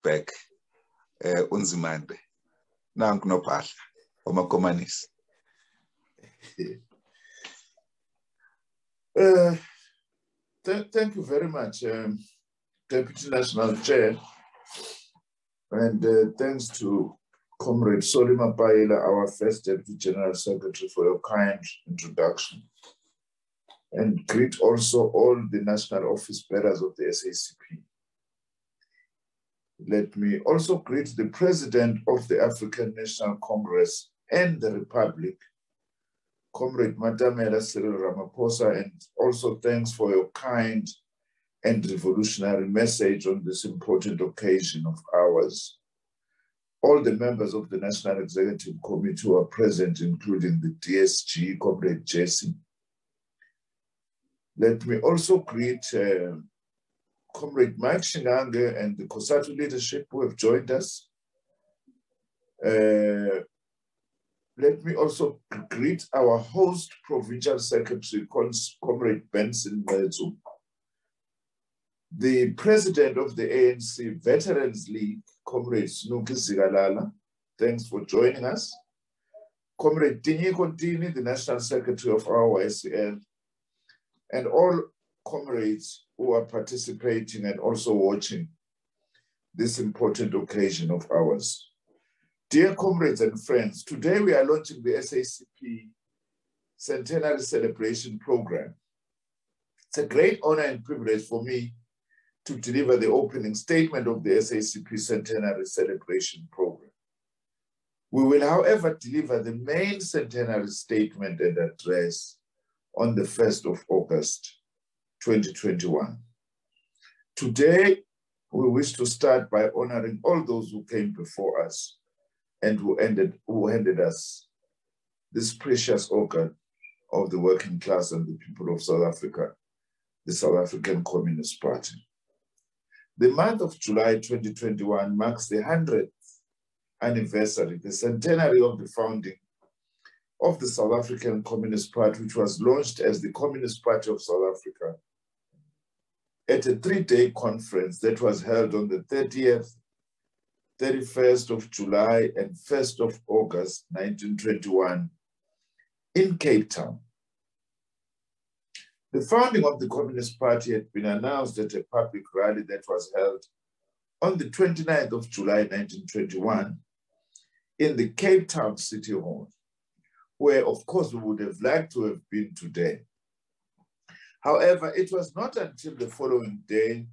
back Nzimande. Nanku nophahla omakomanisi. Thank you very much, Deputy National Chair, and thanks to Comrade Solima Paila, our first Deputy General Secretary, for your kind introduction. And greet also all the national office bearers of the SACP. Let me also greet the President of the African National Congress and the Republic, Comrade Matamela Cyril Ramaphosa, and also thanks for your kind and revolutionary message on this important occasion of ours. All the members of the National Executive Committee who are present, including the DSG, Comrade Jesse. Let me also greet Comrade Mike Shingange and the COSATU leadership who have joined us. Let me also greet our host Provincial Secretary, Comrade Benson Mwezu, the President of the ANC Veterans League, Comrade Snuki Zigalala. Thanks for joining us. Comrade Tinyi Kontini, the National Secretary of our YCL, and all comrades who are participating and also watching this important occasion of ours. Dear comrades and friends, today we are launching the SACP Centenary Celebration Program. It's a great honor and privilege for me to deliver the opening statement of the SACP Centenary Celebration Program. We will, however, deliver the main centenary statement and address on the 1st of August, 2021. Today, we wish to start by honoring all those who came before us and who handed us this precious organ of the working class and the people of South Africa, the South African Communist Party. The month of July 2021 marks the 100th anniversary, the centenary of the founding of the South African Communist Party, which was launched as the Communist Party of South Africa at a 3-day conference that was held on the 30th, 31st of July and 1st of August 1921 in Cape Town. The founding of the Communist Party had been announced at a public rally that was held on the 29th of July 1921 in the Cape Town City Hall, where of course we would have liked to have been today. However, it was not until the following day,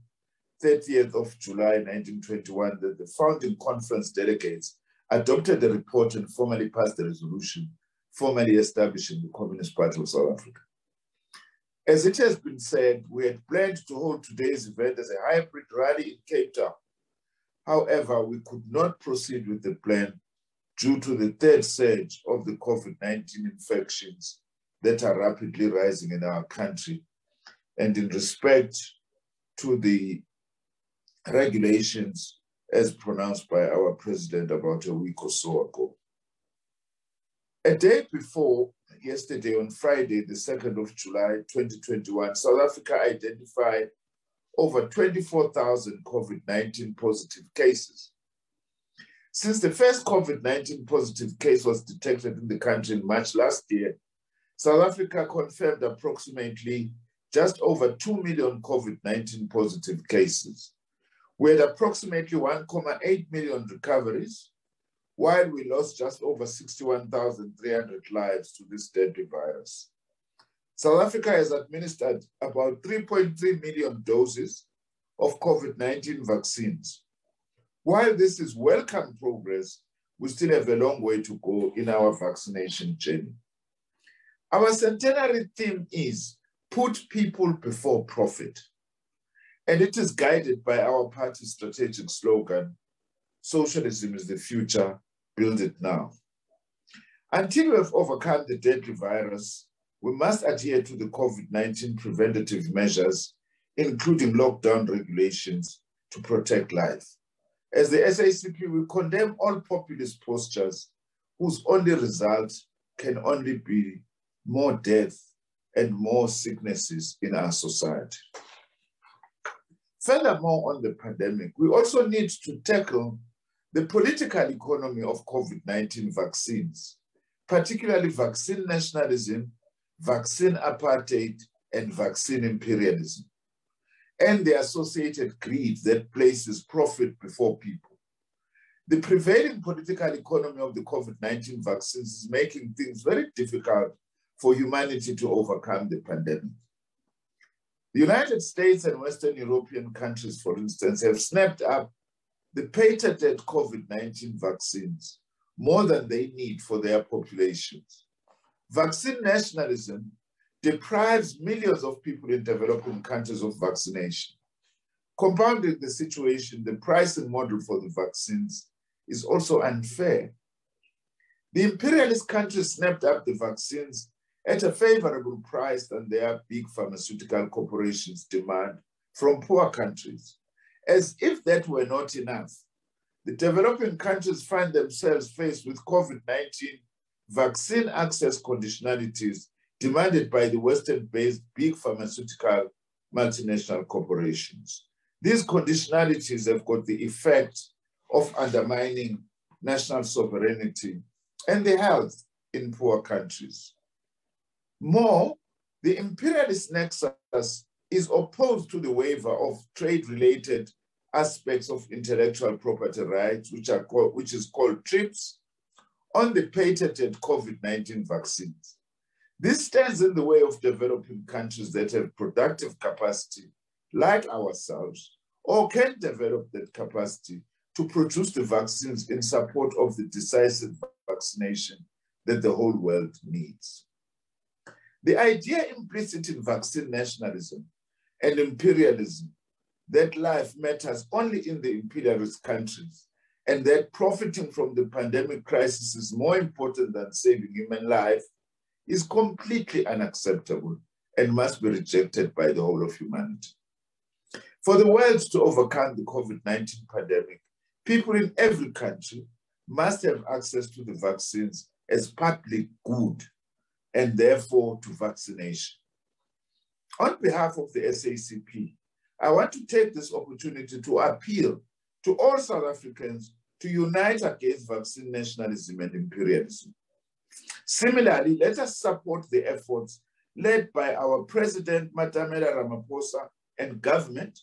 30th of July 1921, that the founding conference delegates adopted the report and formally passed the resolution, formally establishing the Communist Party of South Africa. As it has been said, we had planned to hold today's event as a hybrid rally in Cape Town. However, we could not proceed with the plan due to the third surge of the COVID-19 infections that are rapidly rising in our country, and in respect to the regulations as pronounced by our president about a week or so ago. A day before, yesterday on Friday, the 2nd of July, 2021, South Africa identified over 24,000 COVID-19 positive cases. Since the first COVID-19 positive case was detected in the country in March last year, South Africa confirmed approximately just over 2 million COVID-19 positive cases. We had approximately 1.8 million recoveries, while we lost just over 61,300 lives to this deadly virus. South Africa has administered about 3.3 million doses of COVID-19 vaccines. While this is welcome progress, we still have a long way to go in our vaccination journey. Our centenary theme is put people before profit, and it is guided by our party's strategic slogan, socialism is the future, build it now. Until we have overcome the deadly virus, we must adhere to the COVID-19 preventative measures, including lockdown regulations to protect life. As the SACP, we condemn all populist postures whose only result can only be more death and more sicknesses in our society. Furthermore, on the pandemic, we also need to tackle the political economy of COVID-19 vaccines, particularly vaccine nationalism, vaccine apartheid, and vaccine imperialism, and the associated greed that places profit before people. The prevailing political economy of the COVID-19 vaccines is making things very difficult for humanity to overcome the pandemic. The United States and Western European countries, for instance, have snapped up the patented COVID-19 vaccines more than they need for their populations. Vaccine nationalism deprives millions of people in developing countries of vaccination. Compounding the situation, the pricing model for the vaccines is also unfair. The imperialist countries snapped up the vaccines at a favorable price than their big pharmaceutical corporations demand from poor countries. As if that were not enough, the developing countries find themselves faced with COVID-19 vaccine access conditionalities demanded by the Western-based big pharmaceutical multinational corporations. These conditionalities have got the effect of undermining national sovereignty and the health in poor countries. More, the imperialist nexus is opposed to the waiver of trade-related aspects of intellectual property rights, which is called TRIPS, on the patented COVID-19 vaccines. This stands in the way of developing countries that have productive capacity, like ourselves, or can develop that capacity to produce the vaccines in support of the decisive vaccination that the whole world needs. The idea implicit in vaccine nationalism and imperialism that life matters only in the imperialist countries and that profiting from the pandemic crisis is more important than saving human life is completely unacceptable and must be rejected by the whole of humanity. For the world to overcome the COVID-19 pandemic, people in every country must have access to the vaccines as public good and therefore to vaccination. On behalf of the SACP, I want to take this opportunity to appeal to all South Africans to unite against vaccine nationalism and imperialism. Similarly, let us support the efforts led by our President, Matamela Ramaphosa, and government,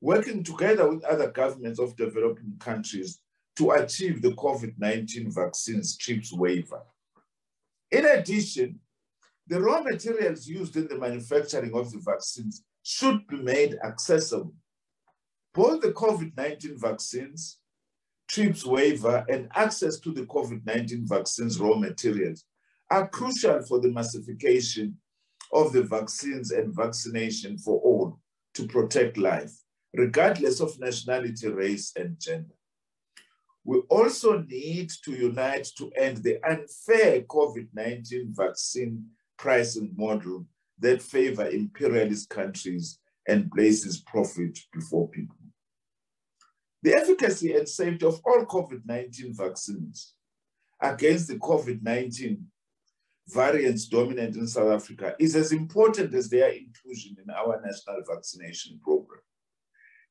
working together with other governments of developing countries to achieve the COVID-19 vaccines TRIPS waiver. In addition, the raw materials used in the manufacturing of the vaccines should be made accessible. Both the COVID-19 vaccines, TRIPS waiver, and access to the COVID-19 vaccines raw materials are crucial for the massification of the vaccines and vaccination for all to protect life, regardless of nationality, race, and gender. We also need to unite to end the unfair COVID-19 vaccine pricing model that favor imperialist countries and places profit before people. The efficacy and safety of all COVID-19 vaccines against the COVID-19 variants dominant in South Africa is as important as their inclusion in our national vaccination program.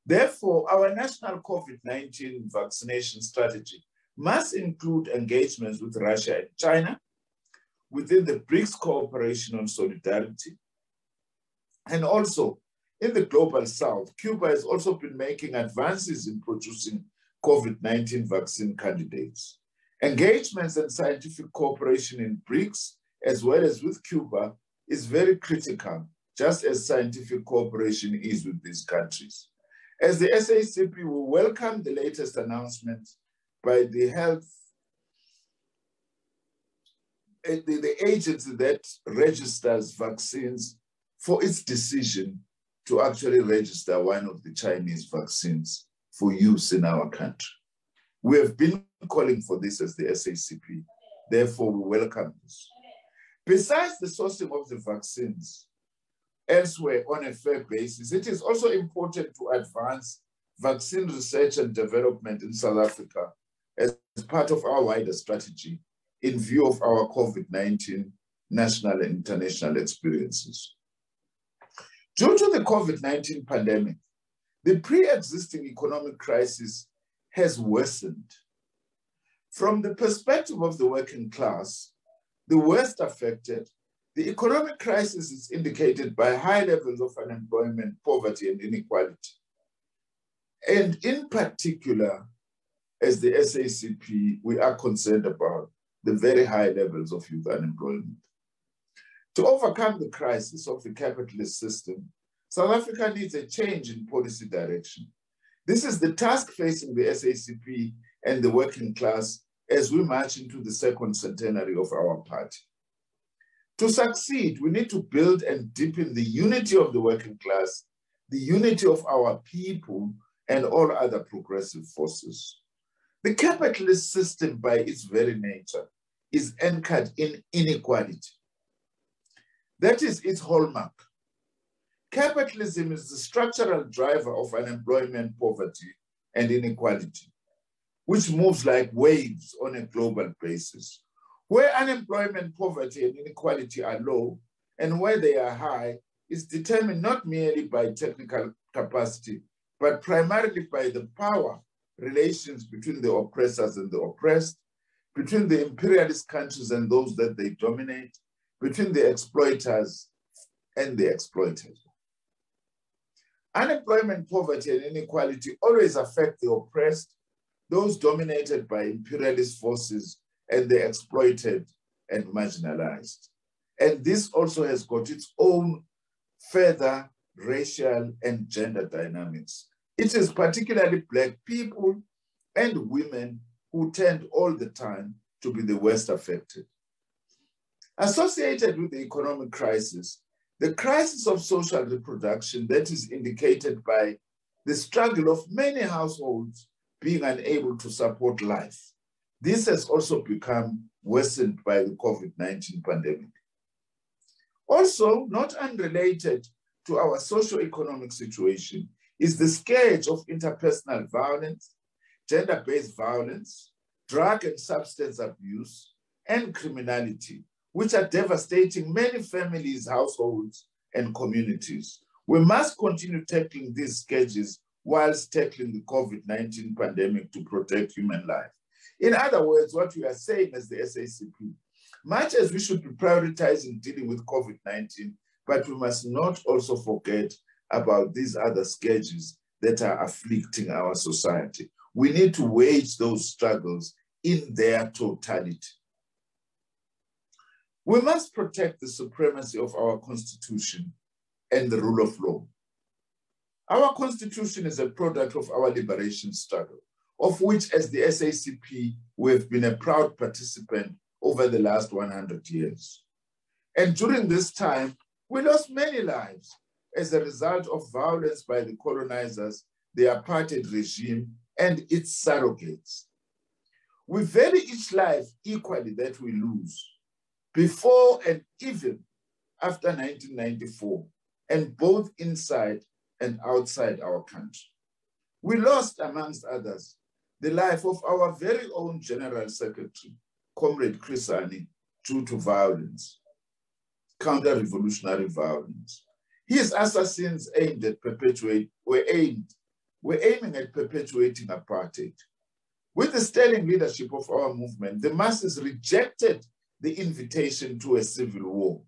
Therefore, our national COVID-19 vaccination strategy must include engagements with Russia and China within the BRICS Cooperation on Solidarity. And also, in the Global South, Cuba has also been making advances in producing COVID-19 vaccine candidates. Engagements and scientific cooperation in BRICS, as well as with Cuba, is very critical, just as scientific cooperation is with these countries. As the SACP, we welcome the latest announcement by the agency that registers vaccines for its decision to actually register one of the Chinese vaccines for use in our country. We have been calling for this as the SACP, therefore we welcome this. Besides the sourcing of the vaccines elsewhere on a fair basis, it is also important to advance vaccine research and development in South Africa as part of our wider strategy in view of our COVID-19 national and international experiences. Due to the COVID-19 pandemic, The pre-existing economic crisis has worsened. From the perspective of the working class, the worst affected, the economic crisis is indicated by high levels of unemployment, poverty, and inequality. And in particular, as the SACP, we are concerned about the very high levels of youth unemployment. To overcome the crisis of the capitalist system, South Africa needs a change in policy direction. This is the task facing the SACP and the working class as we march into the second centenary of our party. To succeed, we need to build and deepen the unity of the working class, the unity of our people, and all other progressive forces. The capitalist system, by its very nature, is anchored in inequality. That is its hallmark. Capitalism is the structural driver of unemployment, poverty, and inequality, which moves like waves on a global basis. Where unemployment, poverty, and inequality are low, and where they are high, is determined not merely by technical capacity, but primarily by the power relations between the oppressors and the oppressed, between the imperialist countries and those that they dominate, between the exploiters and the exploited. Unemployment, poverty, and inequality always affect the oppressed, those dominated by imperialist forces, and the exploited and marginalized. And this also has got its own further racial and gender dynamics. It is particularly Black people and women who tend all the time to be the worst affected. Associated with the economic crisis, the crisis of social reproduction that is indicated by the struggle of many households being unable to support life. This has also become worsened by the COVID-19 pandemic. Also, not unrelated to our socio-economic situation is the scourge of interpersonal violence, gender-based violence, drug and substance abuse, and criminality, which are devastating many families, households, and communities. We must continue tackling these scourges whilst tackling the COVID-19 pandemic to protect human life. In other words, what we are saying as the SACP, much as we should be prioritizing dealing with COVID-19, but we must not also forget about these other scourges that are afflicting our society. We need to wage those struggles in their totality. We must protect the supremacy of our Constitution and the rule of law. Our Constitution is a product of our liberation struggle, of which, as the SACP, we have been a proud participant over the last 100 years. And during this time, we lost many lives as a result of violence by the colonizers, the apartheid regime, and its surrogates. We value each life equally that we lose, before and even after 1994, and both inside and outside our country. We lost, amongst others, the life of our very own General Secretary, Comrade Chrisani, due to violence, counter-revolutionary violence. His assassins were aiming at perpetuating apartheid. With the sterling leadership of our movement, the masses rejected the invitation to a civil war,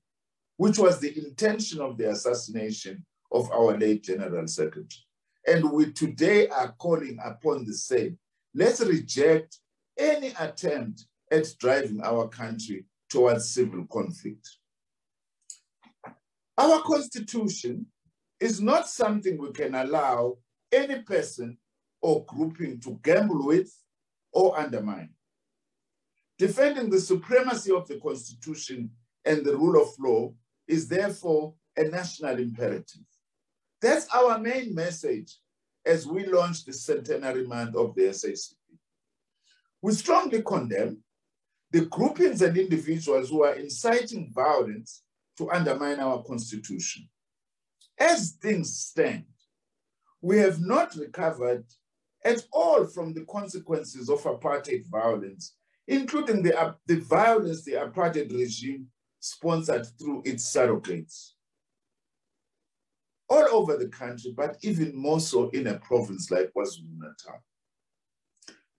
which was the intention of the assassination of our late General Secretary. And we today are calling upon the same. Let's reject any attempt at driving our country towards civil conflict. Our Constitution is not something we can allow any person or grouping to gamble with or undermine. Defending the supremacy of the Constitution and the rule of law is therefore a national imperative. That's our main message as we launch the centenary month of the SACP. We strongly condemn the groupings and individuals who are inciting violence to undermine our Constitution. As things stand, we have not recovered at all from the consequences of apartheid violence, including the violence the apartheid regime sponsored through its surrogates. all over the country, but even more so in a province like KwaZulu-Natal.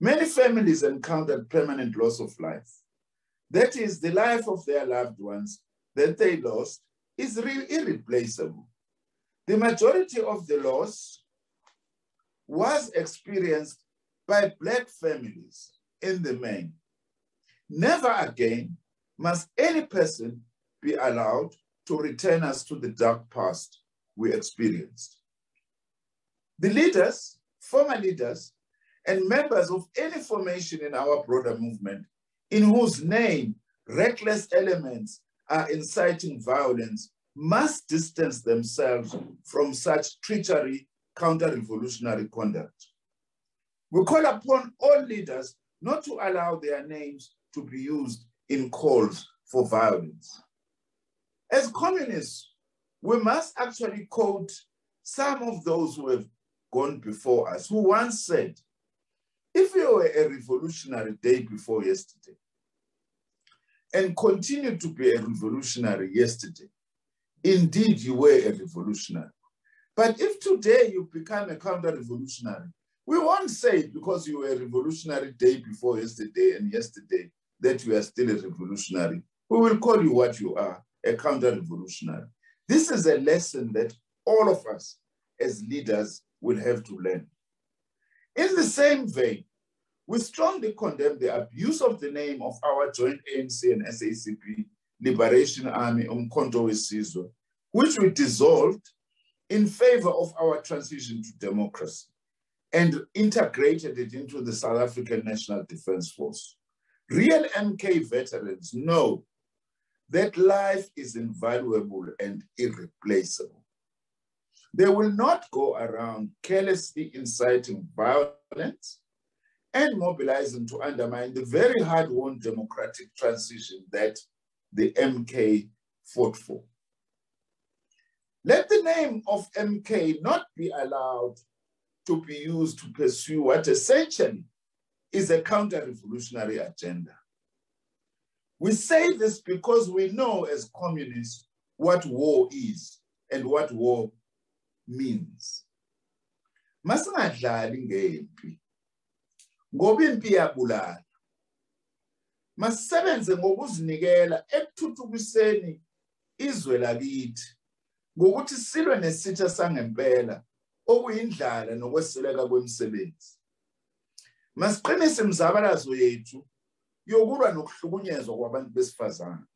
Many families encountered permanent loss of life. That is, the life of their loved ones that they lost is irreplaceable. The majority of the loss was experienced by Black families in the main. Never again must any person be allowed to return us to the dark past we experienced. The leaders, former leaders, and members of any formation in our broader movement in whose name reckless elements are inciting violence must distance themselves from such treachery, counter-revolutionary conduct. We call upon all leaders not to allow their names to be used in calls for violence. As communists, we must actually quote some of those who have gone before us, who once said, if you were a revolutionary day before yesterday and continue to be a revolutionary yesterday, indeed you were a revolutionary. But if today you become a counter-revolutionary, we won't say because you were a revolutionary day before yesterday and yesterday that you are still a revolutionary. We will call you what you are, a counter-revolutionary. This is a lesson that all of us as leaders will have to learn. In the same vein, we strongly condemn the abuse of the name of our joint ANC and SACP Liberation Army, Umkhonto weSizwe, which we dissolved in favor of our transition to democracy and integrated it into the South African National Defence Force. Real MK veterans know that life is invaluable and irreplaceable. They will not go around carelessly inciting violence and mobilizing to undermine the very hard-won democratic transition that the MK fought for. Let the name of MK not be allowed to be used to pursue what essentially is a counter-revolutionary agenda. We say this because we know as communists what war is and what war means. Masingadlali ngempi, ngoba impi iyabulala. Masisebenze ngokuzinikela ekuthuthukiseni izwe lakithi, ngokuthi silwe nesitha sangempela okuyindlala nokwesweleka kwemisebenzi. Masiqinise imizabalazo yethu yokulwa nokuhlukunyezwa kwabantu besifazane.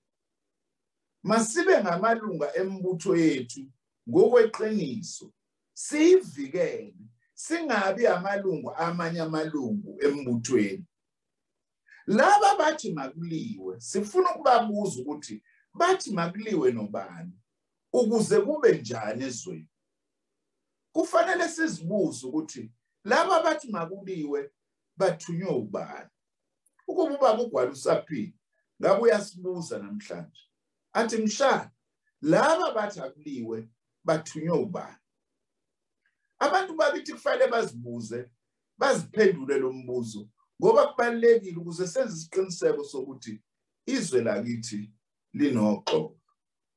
Masibe ngamalunga embutho yethu ngokweqiniso, siyivikele, singabi amalungu amanye amalungu embuthweni. Laba bathi makuliwe, sifuna ukubabuza ukuthi bathi makuliwe nobani, ukuze kube njani ezweni. Kufanele sizibuze ukuthi laba bathi makuliwe bathunywe ubani. Ukuba ubaba uGwala usaphila, ngabe uyasibuza namhlanje. Athi mshana, laba bathi akuliwe bathunywe ubani. Abantu bakithi kufanele bazibuze, baziphendule lo mbuzo, ngoba kubalekile ukuze senze isiqiniseko sokuthi izwe lakithi linoxolo.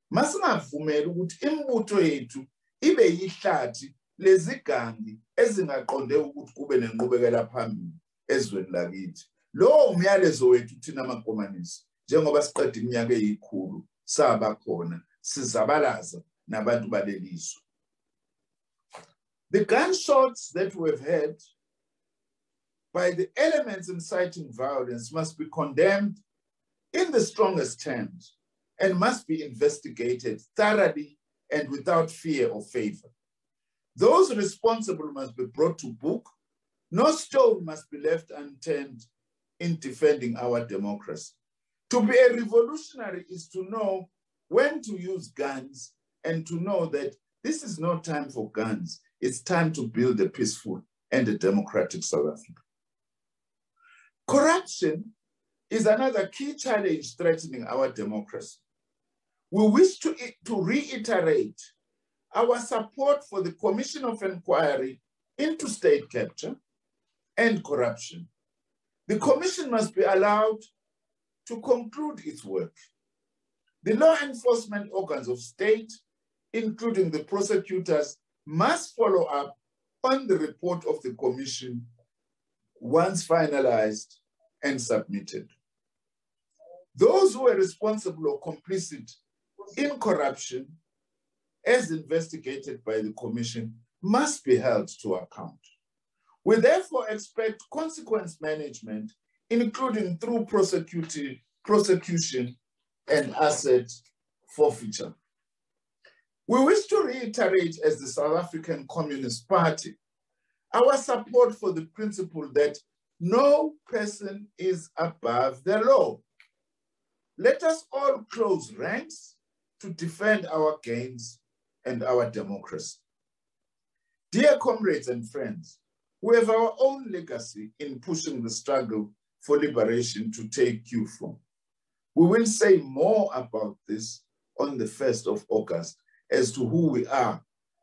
Masingavumeli ukuthi imbutho yethu ibe yihlathi lezigangi ezingaqonde ukuthi kube nenqubekela phambili ezweni lakithi. Lo umyalezo wethu thina amakomanisi, njengoba siqeda iminyaka eyikhulu saba khona sizabalaza nabantu balelizwe. The gunshots that we've had by the elements inciting violence must be condemned in the strongest terms and must be investigated thoroughly and without fear or favor. Those responsible must be brought to book. No stone must be left unturned in defending our democracy. To be a revolutionary is to know when to use guns and to know that this is no time for guns. It's time to build a peaceful and a democratic South Africa. Corruption is another key challenge threatening our democracy. We wish to reiterate our support for the Commission of Inquiry into State Capture and Corruption. The Commission must be allowed to conclude its work. The law enforcement organs of state, including the prosecutors must follow up on the report of the Commission once finalized and submitted. Those who were responsible or complicit in corruption, as investigated by the Commission, must be held to account. We therefore expect consequence management, including through prosecution and asset forfeiture. We wish to reiterate, as the South African Communist Party, our support for the principle that no person is above the law. Let us all close ranks to defend our gains and our democracy. Dear comrades and friends, we have our own legacy in pushing the struggle for liberation to take cue from. We will say more about this on the 1st of August as to who we are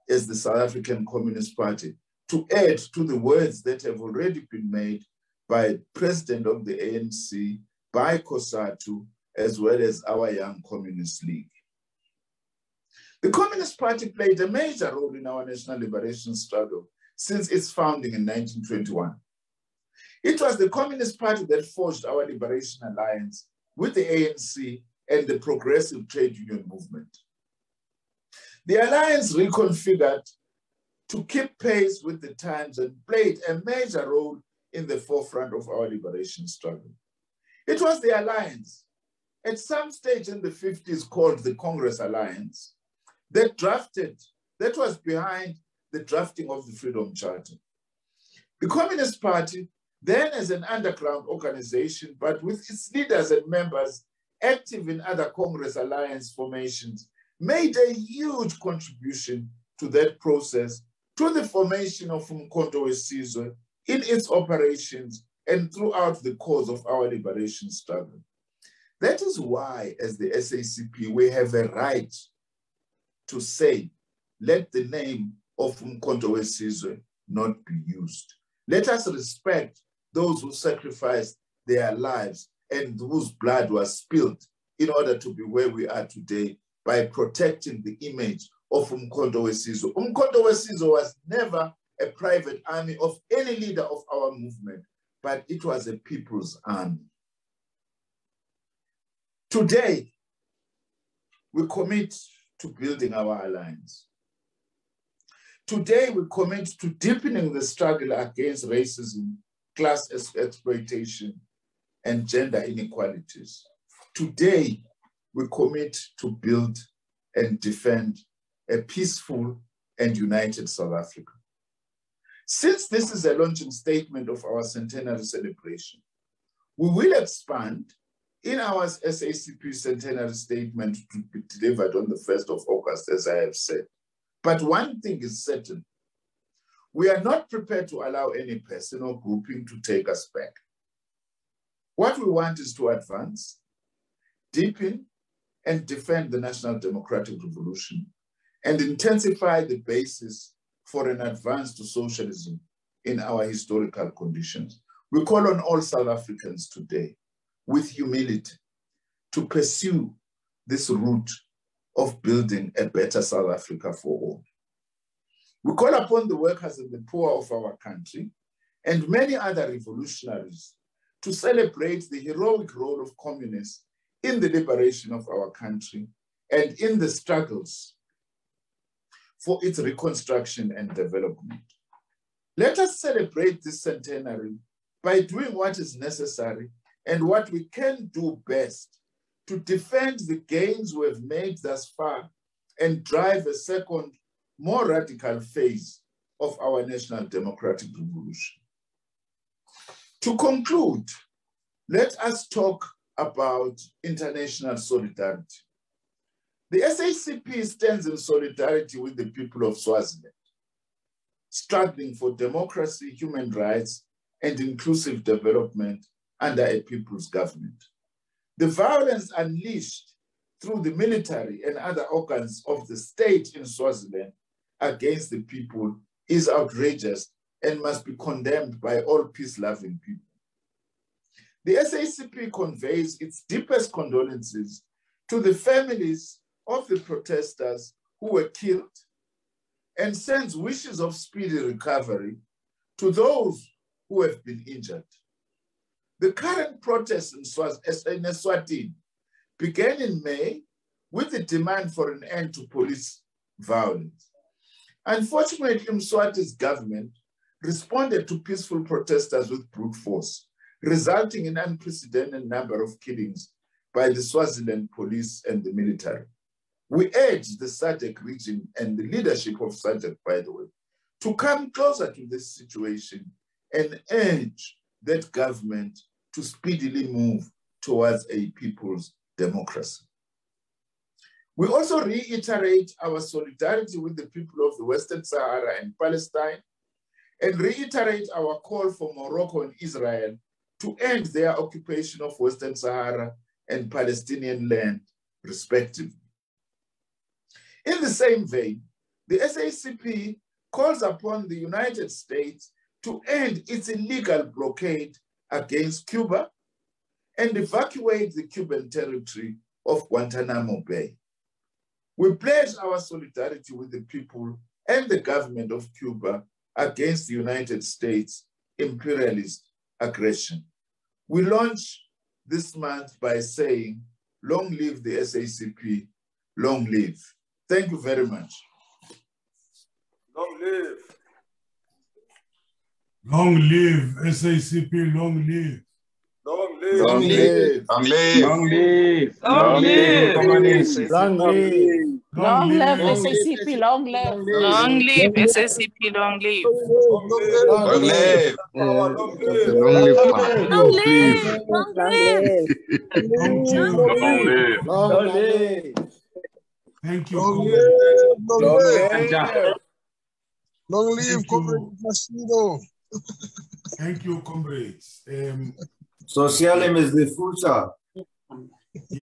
as the South African Communist Party, to add to the words that have already been made by President of the ANC, by COSATU, as well as our Young Communist League. The Communist Party played a major role in our national liberation struggle since its founding in 1921. It was the Communist Party that forged our liberation alliance with the ANC and the Progressive Trade Union movement. The alliance reconfigured to keep pace with the times and played a major role in the forefront of our liberation struggle. It was the alliance, at some stage in the 50s called the Congress Alliance, that was behind the drafting of the Freedom Charter. The Communist Party, then as an underground organization, but with its leaders and members active in other Congress Alliance formations, made a huge contribution to that process, to the formation of Umkhonto weSizwe in its operations and throughout the course of our liberation struggle. That is why, as the SACP, we have a right to say, let the name of Umkhonto weSizwe not be used. Let us respect those who sacrificed their lives and whose blood was spilled in order to be where we are today, by protecting the image of Umkhonto weSizwe. Umkhonto weSizwe was never a private army of any leader of our movement, but it was a people's army. Today, we commit to building our alliance. Today, we commit to deepening the struggle against racism, class exploitation, and gender inequalities. Today, we commit to build and defend a peaceful and united South Africa. Since this is a launching statement of our centenary celebration, we will expand in our SACP centenary statement to be delivered on the 1st of August, as I have said. But one thing is certain: we are not prepared to allow any person or grouping to take us back. What we want is to advance, deepen, and defend the national democratic revolution and intensify the basis for an advance to socialism in our historical conditions. We call on all South Africans today, with humility, to pursue this route of building a better South Africa for all. We call upon the workers and the poor of our country and many other revolutionaries to celebrate the heroic role of communists in the liberation of our country and in the struggles for its reconstruction and development. Let us celebrate this centenary by doing what is necessary and what we can do best to defend the gains we have made thus far and drive a second, more radical phase of our national democratic revolution. To conclude, let us talk about international solidarity. The SACP stands in solidarity with the people of Swaziland, struggling for democracy, human rights, and inclusive development under a people's government. The violence unleashed through the military and other organs of the state in Swaziland against the people is outrageous and must be condemned by all peace-loving people. The SACP conveys its deepest condolences to the families of the protesters who were killed and sends wishes of speedy recovery to those who have been injured. The current protests in Eswatini began in May with the demand for an end to police violence. Unfortunately, Mswati's government responded to peaceful protesters with brute force, resulting in an unprecedented number of killings by the Swaziland police and the military. We urge the SADC region and the leadership of SADC, by the way, to come closer to this situation and urge that government to speedily move towards a people's democracy. We also reiterate our solidarity with the people of the Western Sahara and Palestine, and reiterate our call for Morocco and Israel to end their occupation of Western Sahara and Palestinian land, respectively. In the same vein, the SACP calls upon the United States to end its illegal blockade against Cuba and evacuate the Cuban territory of Guantanamo Bay. We pledge our solidarity with the people and the government of Cuba against the United States' imperialist aggression. We launch this month by saying, long live the SACP, long live. Thank you very much. Long live. Long live SACP, long live. Long live. Long live. Long live. Long live. Long live. Long live. Long live SACP, long live. Long live SACP, long live. Long live. Long live. Long live. Long live. Long live. Long live. Long live. Thank you. Long comrades. Long live, Comrade Macedo. Thank you, comrades. Socialism is the future.